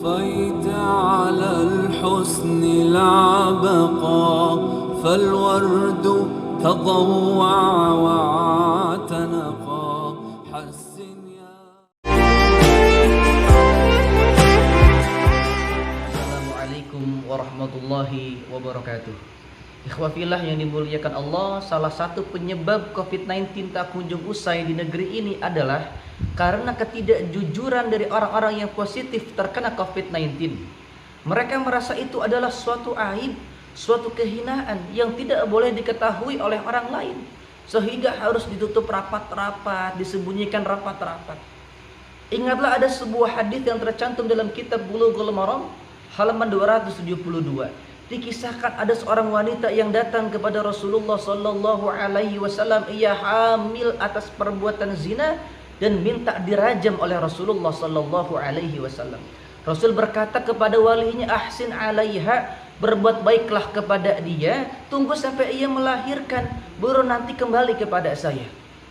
طفيت على الحسن العبقى فالورد تضوع واعتنقا حسن يا Assalamualaikum warahmatullahi wabarakatuh. Ikhwafillah yang dimuliakan Allah, salah satu penyebab COVID-19 tak kunjung usai di negeri ini adalah karena ketidakjujuran dari orang-orang yang positif terkena COVID-19. Mereka merasa itu adalah suatu aib, suatu kehinaan yang tidak boleh diketahui oleh orang lain, sehingga harus ditutup rapat-rapat, disembunyikan rapat-rapat. Ingatlah ada sebuah hadis yang tercantum dalam kitab Bulughul Maram halaman 272. Dikisahkan ada seorang wanita yang datang kepada Rasulullah sallallahu alaihi wasallam, ia hamil atas perbuatan zina dan minta dirajam oleh Rasulullah sallallahu alaihi wasallam. Rasul berkata kepada walinya, ahsin alaiha, berbuat baiklah kepada dia, tunggu sampai ia melahirkan, baru nanti kembali kepada saya.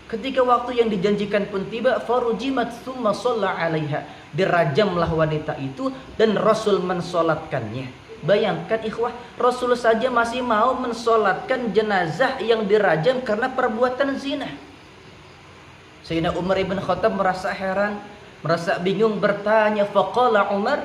Ketika waktu yang dijanjikan pun tiba, farujimat thumma shalla alaiha, dirajamlah wanita itu dan Rasul mensolatkannya. Bayangkan ikhwah, Rasul saja masih mau mensolatkan jenazah yang dirajam karena perbuatan zina. Sayyidina Umar ibn Khattab merasa heran, merasa bingung, bertanya, faqala Umar,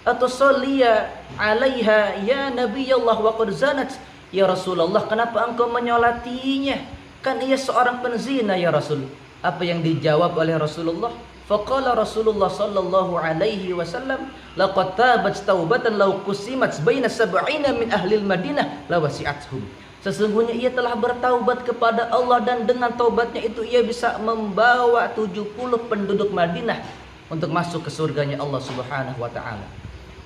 atusalliya alaiha ya Nabiyallah wa qad zanat. Ya Rasulullah, kenapa engkau menyolatinya? Kan ia seorang penzina ya Rasul. Apa yang dijawab oleh Rasulullah? Faqala Rasulullah sallallahu alaihi wasallam, laqad tabat taubatan law qusimat baina sab'ina min ahli al-Madinah lawasi'athum. Sesungguhnya ia telah bertaubat kepada Allah dan dengan taubatnya itu ia bisa membawa 70 penduduk Madinah untuk masuk ke surganya Allah Subhanahu wa taala.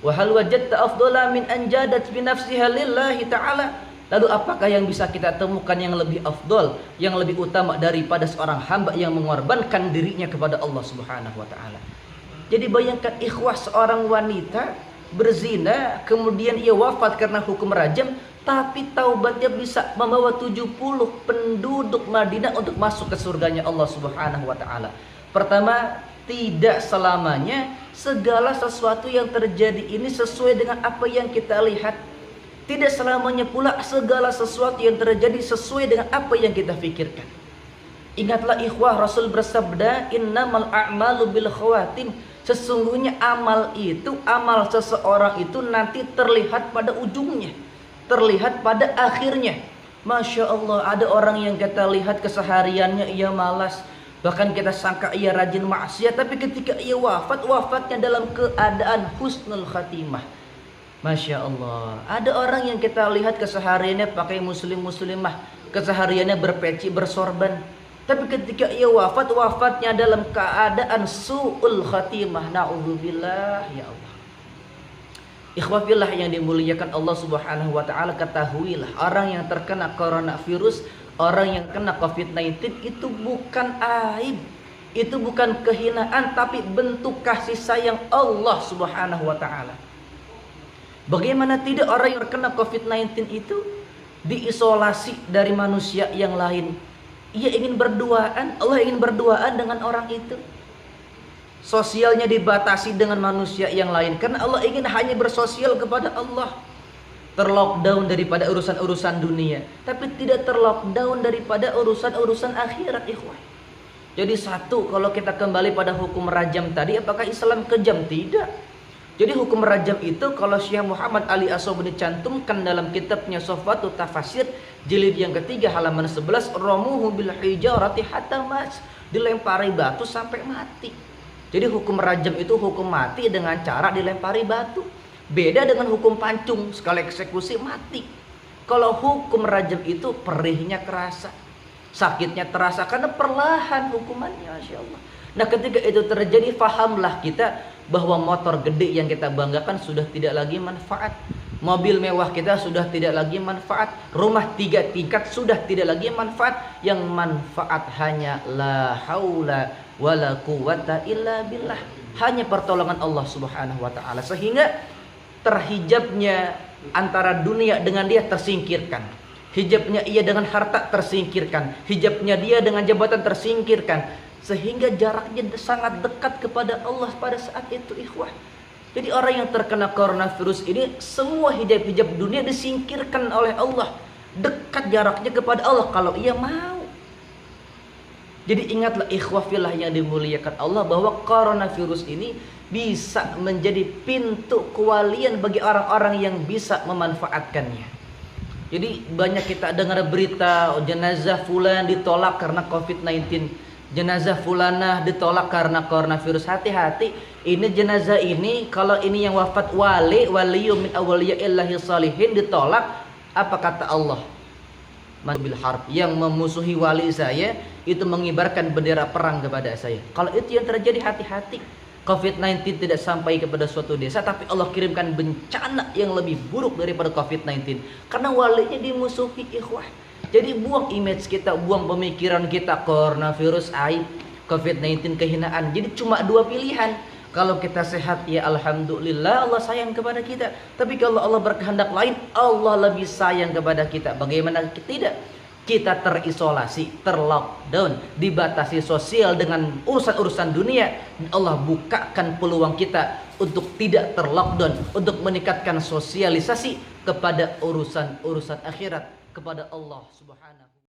Wa hal wajadta afdala min an jadat bi nafsiha lillahi taala? Lalu apakah yang bisa kita temukan yang lebih afdol, yang lebih utama daripada seorang hamba yang mengorbankan dirinya kepada Allah Subhanahu wa taala? Jadi bayangkan ikhwah, seorang wanita berzina kemudian ia wafat karena hukum rajam, tapi taubatnya bisa membawa 70 penduduk Madinah untuk masuk ke surganya Allah Subhanahu wa taala. Pertama, tidak selamanya segala sesuatu yang terjadi ini sesuai dengan apa yang kita lihat. Tidak selamanya pula segala sesuatu yang terjadi sesuai dengan apa yang kita pikirkan. Ingatlah ikhwah, Rasul bersabda, innamal a'malu bil khawatim. Sesungguhnya amal itu, amal seseorang itu nanti terlihat pada ujungnya, terlihat pada akhirnya. Masya Allah, ada orang yang kita lihat kesehariannya ia malas, bahkan kita sangka ia rajin maksiat, tapi ketika ia wafat, wafatnya dalam keadaan husnul khatimah. Masya Allah, ada orang yang kita lihat kesehariannya pakai muslimah, kesehariannya berpeci, bersorban, tapi ketika ia wafat, wafatnya dalam keadaan su'ul khatimah. Na'udzubillah, ya Allah. Ikhwafillah yang dimuliakan Allah Subhanahu wa taala, ketahuilah, orang yang terkena coronavirus, orang yang kena COVID-19 itu bukan aib, itu bukan kehinaan, tapi bentuk kasih sayang Allah Subhanahu wa taala. Bagaimana tidak orang yang terkena COVID-19 itu diisolasi dari manusia yang lain. Ia ingin berduaan, Allah ingin berduaan dengan orang itu. Sosialnya dibatasi dengan manusia yang lain karena Allah ingin hanya bersosial kepada Allah. Terlockdown daripada urusan-urusan dunia, tapi tidak terlockdown daripada urusan-urusan akhirat, ikhwah. Jadi satu, kalau kita kembali pada hukum rajam tadi, apakah Islam kejam? Tidak. Jadi hukum rajam itu kalau Syekh Muhammad Ali As-Sobuni cantumkan dalam kitabnya Sofwatu Tafasir jilid yang ketiga halaman 11, romuhu bil hijarati hatta mas, dilempari batu sampai mati. Jadi hukum rajam itu hukum mati dengan cara dilempari batu. Beda dengan hukum pancung, sekali eksekusi mati. Kalau hukum rajam itu perihnya kerasa, sakitnya terasa karena perlahan hukumannya, Masya Allah. Nah ketika itu terjadi, fahamlah kita bahwa motor gede yang kita banggakan sudah tidak lagi manfaat, mobil mewah kita sudah tidak lagi manfaat, rumah 3 tingkat sudah tidak lagi manfaat. Yang manfaat hanya la haula wala quwata illa billah, hanya pertolongan Allah Subhanahu wa taala, sehingga terhijabnya antara dunia dengan dia tersingkirkan. Hijabnya ia dengan harta tersingkirkan, hijabnya dia dengan jabatan tersingkirkan, sehingga jaraknya sangat dekat kepada Allah pada saat itu, ikhwah. Jadi orang yang terkena coronavirus ini, semua hijab-hijab dunia disingkirkan oleh Allah. Dekat jaraknya kepada Allah kalau ia mau. Jadi ingatlah ikhwah fillah yang dimuliakan Allah, bahwa coronavirus ini bisa menjadi pintu kewalian bagi orang-orang yang bisa memanfaatkannya. Jadi banyak kita dengar berita jenazah fulan ditolak karena COVID-19, jenazah fulanah ditolak karena coronavirus. Hati-hati, ini jenazah ini, kalau ini yang wafat waliyum min awliya'illahi salihin, ditolak, apa kata Allah? Man bil harb, yang memusuhi wali saya itu mengibarkan bendera perang kepada saya. Kalau itu yang terjadi, hati-hati. COVID-19 tidak sampai kepada suatu desa, tapi Allah kirimkan bencana yang lebih buruk daripada COVID-19 karena walinya dimusuhi, ikhwah. Jadi buang image kita, buang pemikiran kita, coronavirus aib, COVID-19 kehinaan. Jadi cuma dua pilihan. Kalau kita sehat, ya alhamdulillah, Allah sayang kepada kita. Tapi kalau Allah berkehendak lain, Allah lebih sayang kepada kita. Bagaimana tidak? Kita terisolasi, terlockdown, dibatasi sosial dengan urusan-urusan dunia. Allah bukakan peluang kita untuk tidak terlockdown, untuk meningkatkan sosialisasi kepada urusan-urusan akhirat, kepada Allah Subhanahu